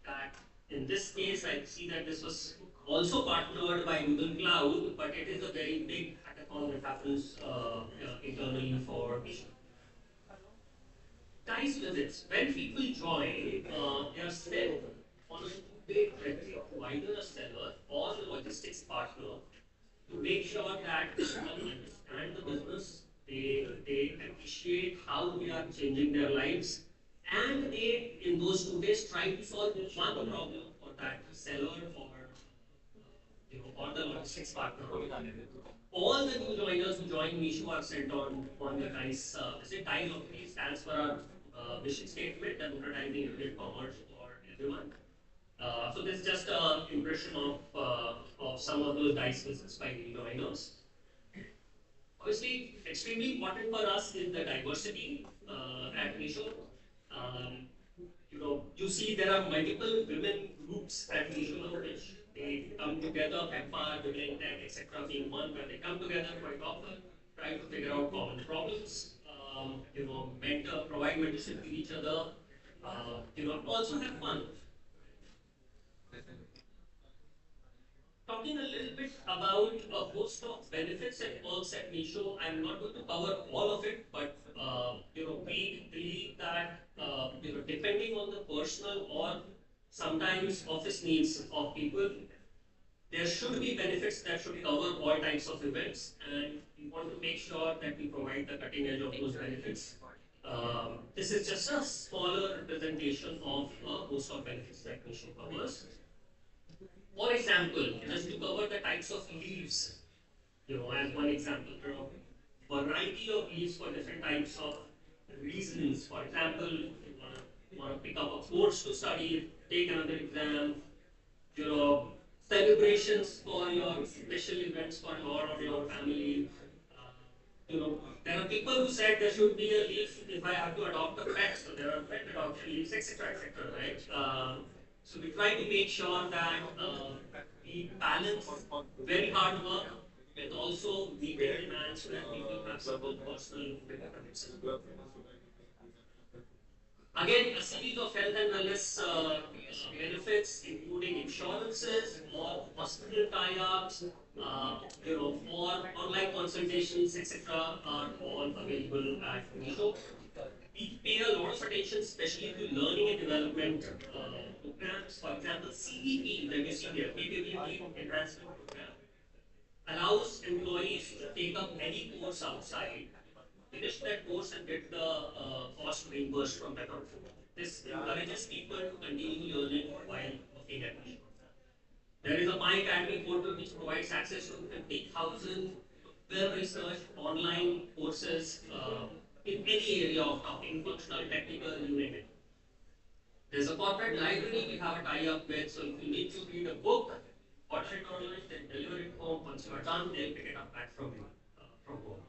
That in this case, I see that this was also partnered by Google Cloud, but it is a very big hackathon that happens internally for Meesho. Ties visits. When people join, they are sent on a two-day trip to either a seller or a logistics partner to make sure that people understand the business, they appreciate how we are changing their lives, and they, in those 2 days, try to solve one problem for that seller or the logistics partner. All the new joiners who join Meesho are sent on the TICE visit. TICE obviously stands for our mission statement, democratizing Indian commerce for everyone. So this is just an impression of some of those DICE visits by new joiners. Obviously, extremely important for us is the diversity at Meesho. You see there are multiple women groups at Meesho which they come together, Empire, Women in Tech, etc., being one, where they come together quite often, try to figure out common problems, mentor, provide mentorship to each other, also have fun. Talking a little bit about a host of benefits and perks at Meesho, I'm not going to cover all of it, but we believe that depending on the personal or sometimes office needs of people, there should be benefits that should cover all types of events, and we want to make sure that we provide the cutting edge of those benefits. This is just a smaller representation of a host of benefits that Meesho covers. For example, just to cover the types of leaves, as one example, there are a variety of leaves for different types of reasons. For example, you want to pick up a course to study, take another exam, celebrations for your special events for your or your family. There are people who said there should be a leave if I have to adopt a pet, so there are pet adoption leaves, etc., right? So we try to make sure that we balance very hard work with also meeting demands where people have certain personal benefits. Again, a series of health and wellness benefits, including insurances or hospital tie-ups, or online consultations, etc., are all available at Meesho. We pay a lot of attention, especially to learning and development programs. For example, CEP, that you see here, Capability Enhancement Program, allows employees to take up any course outside, finish that course, and get the cost reimbursed from that company. This encourages people to continue learning while working at Meesho. There is a My Academy portal which provides access to 50,000 well-researched online courses in any area of topic, functional, technical, you name it. There's a corporate library we have a tie-up with, so if you need to read a book, order it online, then deliver it home. Once you are done, they'll pick it up back from you, from home.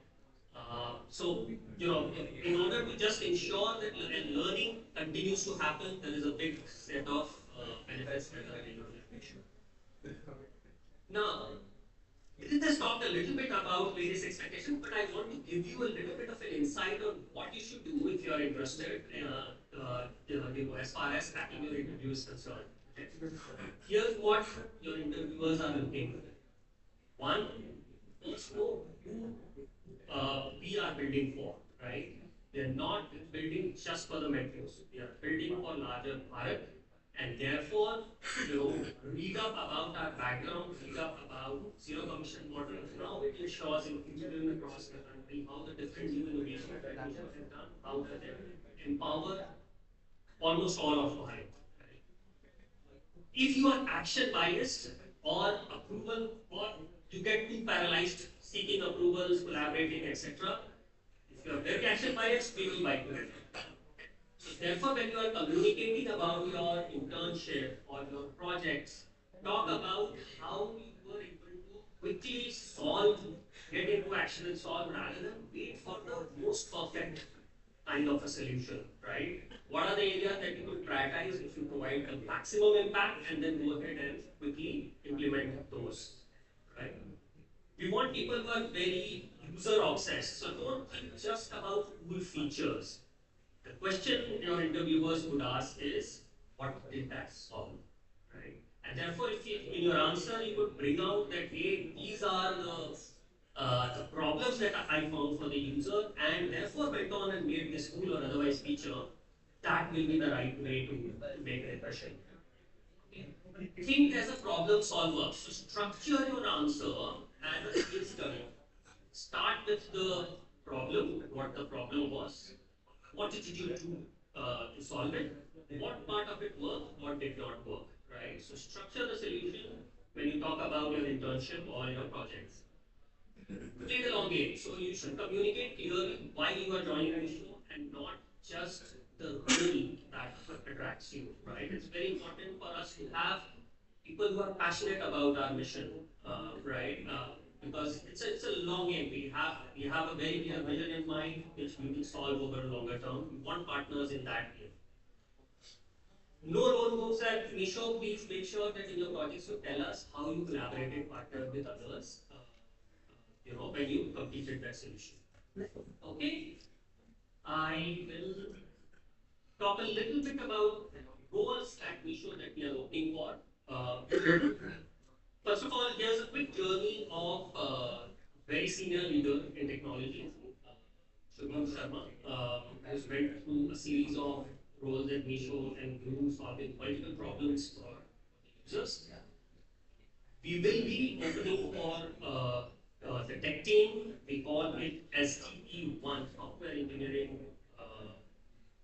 So, in order to just ensure that learning continues to happen, there is a big set of benefits that are in your Now, Vidit has talked a little bit about various expectations, but I want to give you a little bit of an insight on what you should do if you are interested, as far as cracking your interview is concerned. Here's what your interviewers are looking for. One, first know who we are building for, right? We are not building just for the metros. We are building for larger Bharat, and therefore, read up about our background, read up about zero commission model, how it ensures inclusion across the country, how the different new innovations that we have done, how does it empower almost all of Bharat. If you are action biased or approval, or you get too paralyzed seeking approvals, collaborating, etc. If you are very action biased, we will bite you. So therefore, when you are communicating about your internship or your projects, talk about how you were able to quickly solve, get into action and solve, rather than wait for the most perfect kind of a solution, right? What are the areas that you could prioritize if you provide the maximum impact and then go ahead and quickly implement those, right? We want people who are very user obsessed, so don't think just about cool features. The question your interviewers would ask is, what did that solve, right? And therefore, if you, in your answer you could bring out that, hey, these are the problems that I found for the user, and therefore went on and made this cool or otherwise feature, that will be the right way to make an impression. Think as a problem solver. So structure your answer as a case study. Start with the problem, what the problem was. What did you do to solve it? What part of it worked, what did not work, right? So structure the solution when you talk about your internship or your projects. Play the long game. So you should communicate clearly why you are joining Meesho and not just the role that attracts you, right? It's very important for us to have people who are passionate about our mission, right? Because it's a long game. We have a very clear vision in mind, which we will solve over a longer term. We want partners in that game. No role moves at Meesho. Please make sure that in your projects you tell us how you collaborated, partnered with others, when you completed that solution. Okay, I will talk a little bit about roles at Meesho that we are looking for. First of all, here's a quick journey of very senior leader in technology, Shubham Sharma, who's went through a series of roles at Meesho and grew solving multiple problems for users. We will be opening for the tech team. We call it SDE1, Software Engineering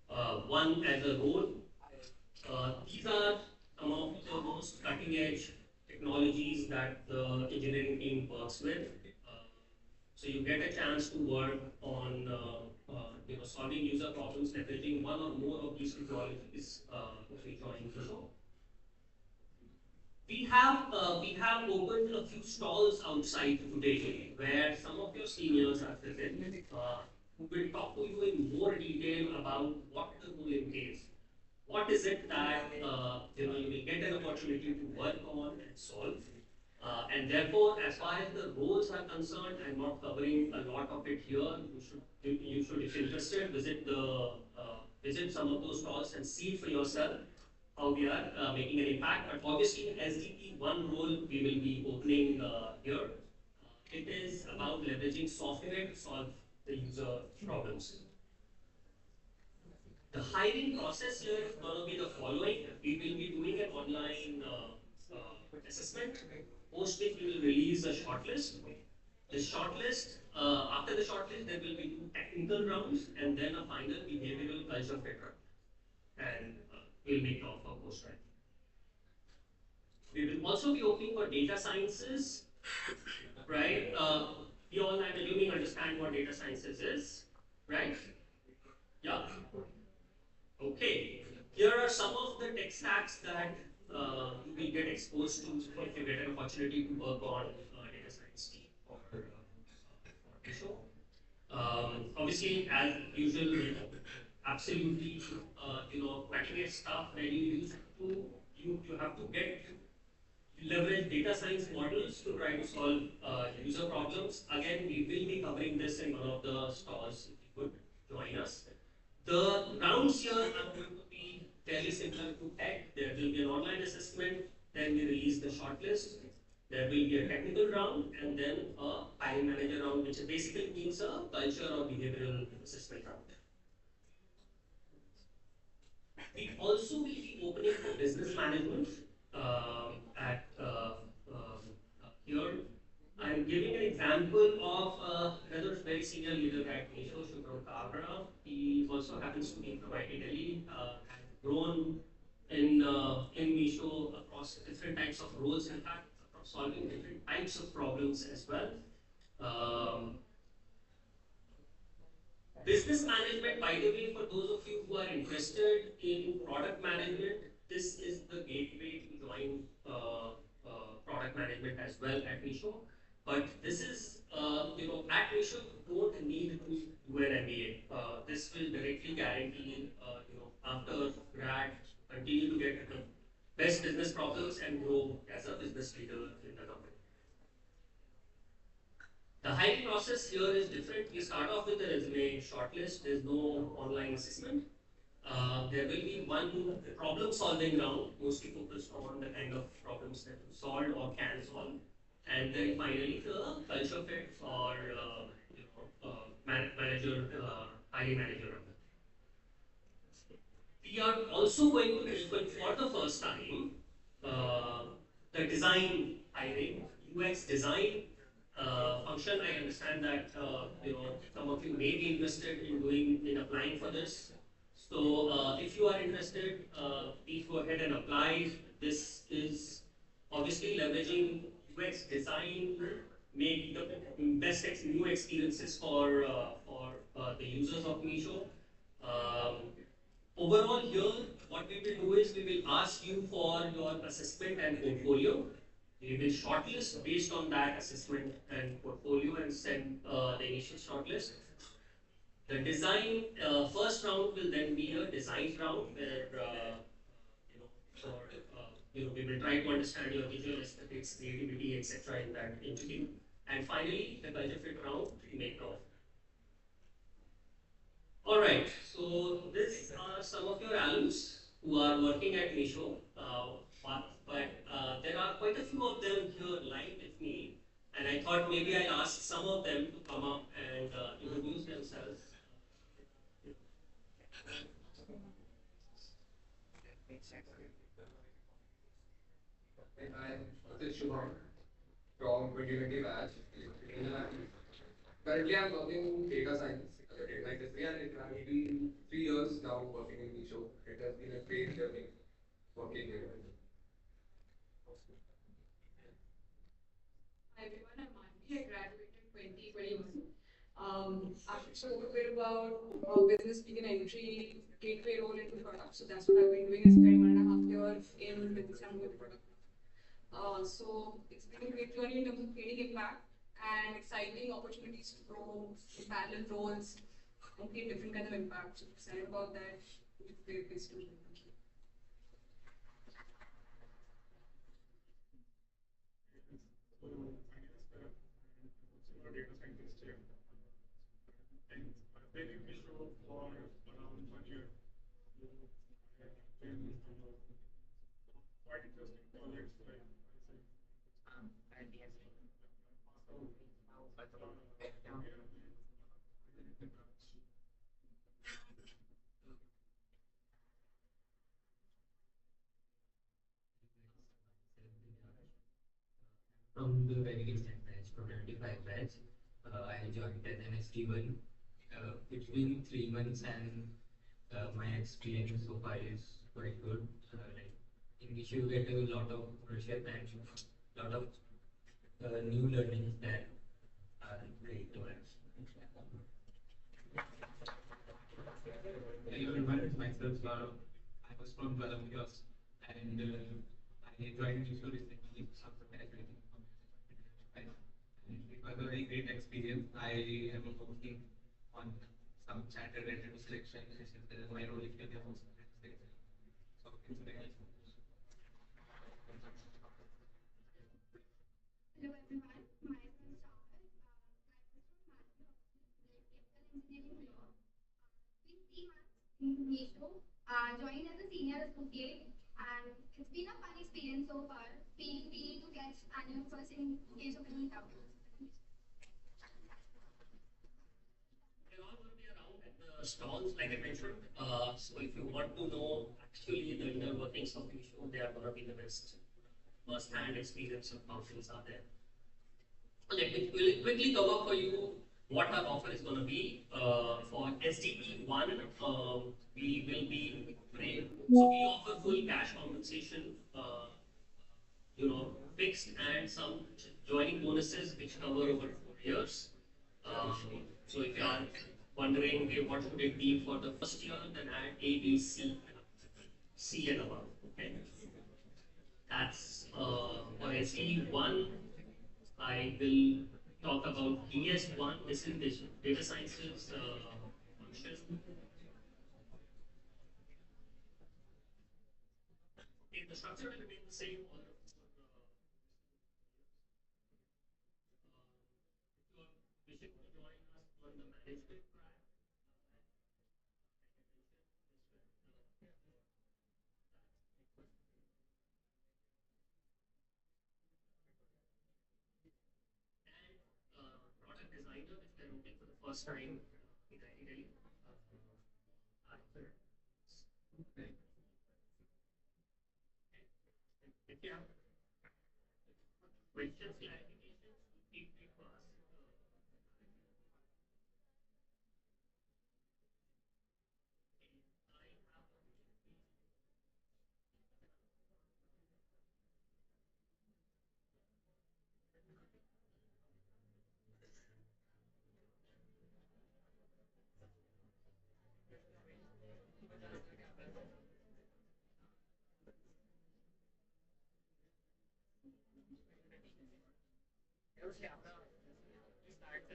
1 as a role. These are some of the most cutting edge technologies that the engineering team works with. So you get a chance to work on solving user problems, leveraging one or more of these technologies if you join the show. We have opened a few stalls outside today where some of your seniors are present who will talk to you in more detail about what the role entails. What is it that you will get an opportunity to work on and solve? And therefore, as far as the roles are concerned, I'm not covering a lot of it here. You should, if interested, visit some of those stalls and see for yourself how we are making an impact. But obviously, SDP1 role we will be opening here. It is about leveraging software to solve the user problems. The hiring process here is going to be the following. We will be doing an online assessment, post which we will release a shortlist. The shortlist, after the shortlist, there will be 2 technical rounds and then a final behavioral culture fit round. And we'll make the offer post right. We will also be opening for data sciences, right? We all, I'm assuming, understand what data sciences is, right? okay, here are some of the tech stacks that you will get exposed to if you get an opportunity to work on data science team or Meesho. Obviously, as usual, absolutely, cutting edge stuff where you use to you have to get leverage data science models to try to solve user problems. Again, we will be covering this in one of the stalls. If you could join us. The rounds here are going to be fairly similar to tech. There will be an online assessment, then we release the shortlist. There will be a technical round, and then a hiring manager round, which basically means a culture or behavioral assessment round. We also will be opening for business management at here. I'm giving an example of another very senior leader at Meesho, Shubham Kabra. He also happens to be from IT Delhi, has grown in Meesho across different types of roles, in fact, across solving different types of problems as well. Um, Business management, by the way, for those of you who are interested in product management, this is the gateway to join product management as well at Meesho. But this is, at Meesho, you don't need to do an MBA. This will directly guarantee, after grad, continue to get the best business problems and grow as a business leader in the company. The hiring process here is different. We start off with the resume shortlist. There's no online assessment. There will be one problem solving round, mostly focused on the kind of problems that you solve or can solve. And then finally, the culture fit or manager, hiring manager round. We are also going to open for the first time uh, the design hiring, UX design function. I understand that some of you may be interested in applying for this. So if you are interested, please go ahead and apply. This is obviously leveraging UX design, make the best new experiences for the users of Meesho. Um, Overall here, what we will do is we will ask you for your assessment and portfolio. We will shortlist based on that assessment and portfolio and send the initial shortlist. The design first round will then be a design round where we will try to understand your visual aesthetics, creativity, etc. in that interview. And finally, the culture fit round to make off. All right, so these are some of your alums who are working at Meesho, but there are quite a few of them here live with me, and I thought maybe I'll ask some of them to come up and introduce themselves. Hi, this is Shubham from 2020 batch. Currently, I'm working in data science in my industry, and it has been 3 years now working in Meesho. It has been a great journey working here. Hi everyone, I'm Manvi. I graduated 2021. I've spoken a bit about business being an entry gateway role into product. So that's what I've been doing. I spent 1.5 years in business and with product. So it's been a great journey in terms of creating impact and exciting opportunities to grow in parallel roles and create different kind of impact. So excited about that. It's a great place to be. So, my name is Vidit Aatrey, and I'm a data scientist here. And I've been in Meesho for around 1 year. So, I've been quite interesting projects like I said. From the very recent batch, from 95 batch, I joined as an ST1. It's been 3 months and my experience so far is quite good. Like in which you get a lot of pressure and lot of new learnings that are great to us. Hello everyone, myself myself, I was from Colombia and I joined Meesho recently after graduating from and it was a very great experience. I am working on some chartered revenue selection, which is my role is in the house. So it's very Hello everyone, myself is Star. I was from chemical engineering here. Been 3 months in Meesho. Joined as a senior associate, and it's been a fun experience so far. Feeling free to catch annual first in case of any doubt. They're all going to be around at the stalls, like I mentioned. So if you want to know actually the inner workings of the show, they are going to be the best first-hand experience of how things are there. Let me quickly cover for you what our offer is going to be for SDE1. We will be so we offer full cash compensation, fixed and some joining bonuses which cover over 4 years. So if you are wondering, okay, what should it be for the first year, then add A, B, C and above. Okay, that's for SE1. I will talk about DS1. This is data sciences function. Okay, the structure will remain the same. If you are wishing to join us on the management track, product designer, if they're looking for the first time in Delhi. If you have questions, clarifications, feel free to ask.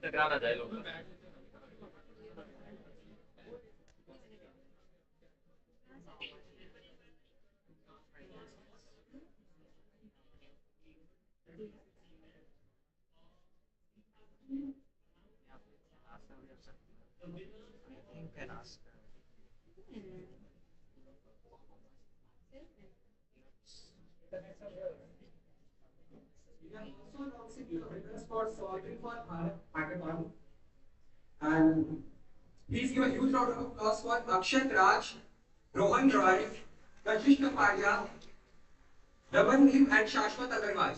टकराना जाए लोग You can ask. for solving for hackathon. And please give a huge round of applause for Akshat Raj, Rohan Roy, Kashish Kapadia, Raman Neem and Shashwat Agarwal.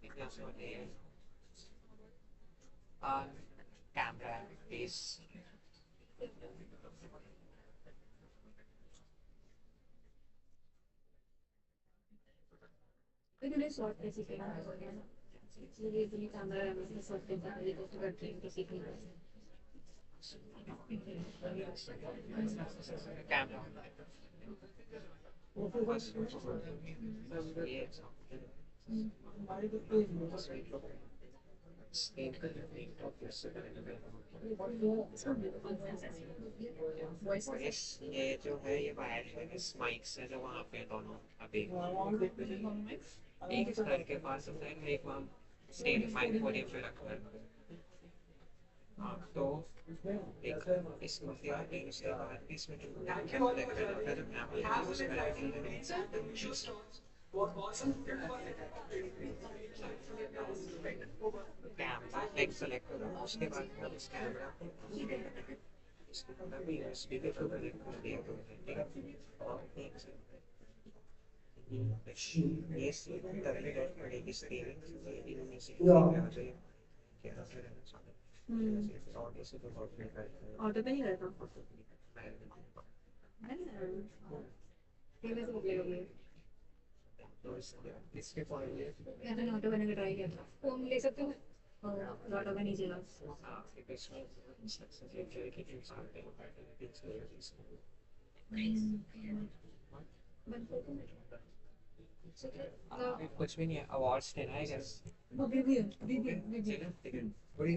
Because of the camera face. इन्होंने short कैसे किया इसलिए इतनी camera में short कैसे पहले तो उसका ट्रेन के सीखने का Camera. Voice ये जो है ये वायर है इस माइक से जो वहाँ पे दोनों अभी एक सर के पास है एक वहाँ स्टेज माइक पोडियम पे रखा है तो एक इसको दिया है उसके बाद इसमें जो कैमरा एक सेलेक्ट करो उसके बाद इस कैमरा इसको भी यूएसबी पे कनेक्ट कर दिया तो ठीक है और एक से ये स्क्रीन तभी डॉट पड़ेगी स्क्रीन इनमें से क्या रहना चाहिए ऑडियो से तो बहुत बेकार है ऑटो पे नहीं करता कैसे बोलेगा तो इसके पॉइंट मैंने ऑटो करने का ट्राई किया था फोन ले सकते हो lot of any jealous. Because success actually keeps something, it's very useful. कुछ भी नहीं है, awards देना है guys. Vivian.